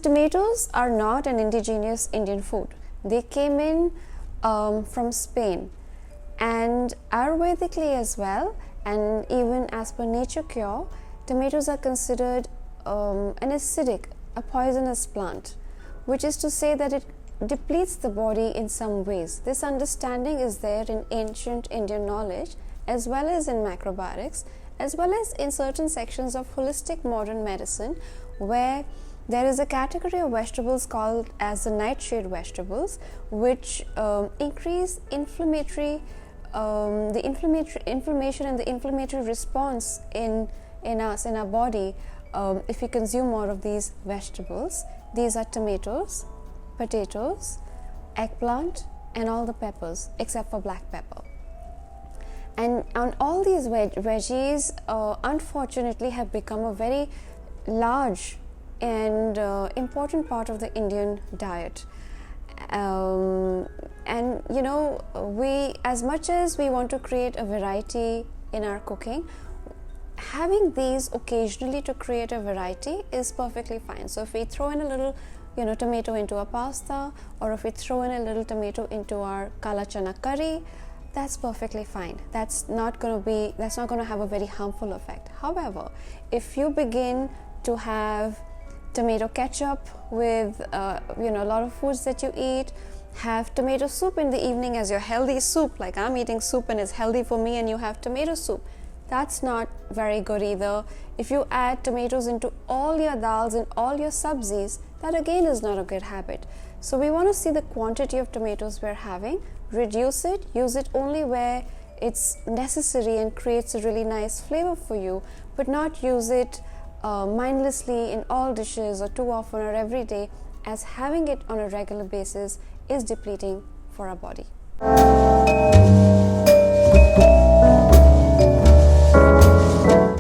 tomatoes are not an indigenous Indian food. They came in from Spain, and Ayurvedically as well, and even as per nature cure, tomatoes are considered an acidic, a poisonous plant, which is to say that it depletes the body in some ways. This understanding is there in ancient Indian knowledge, as well as in macrobiotics, as well as in certain sections of holistic modern medicine, where there is a category of vegetables called as the nightshade vegetables, which increase inflammation and the inflammatory response in our body if we consume more of these vegetables. These are tomatoes, potatoes, eggplant, and all the peppers except for black pepper. And all these veggies unfortunately have become a very large and important part of the Indian diet. And you know, we, as much as we want to create a variety in our cooking, having these occasionally to create a variety is perfectly fine. So if we throw in a little tomato into a pasta, or if we throw in a little tomato into our kala chana curry, that's perfectly fine. That's not going to have a very harmful effect. However, if you begin to have tomato ketchup with a lot of foods that you eat, have tomato soup in the evening as your healthy soup, like I'm eating soup and it's healthy for me, and you have tomato soup, that's not very good either. If you add tomatoes into all your dals and all your sabzis, that again is not a good habit. So we want to see the quantity of tomatoes we're having, reduce it, use it only where it's necessary and creates a really nice flavor for you, but not use it mindlessly in all dishes or too often or every day, as having it on a regular basis is depleting for our body.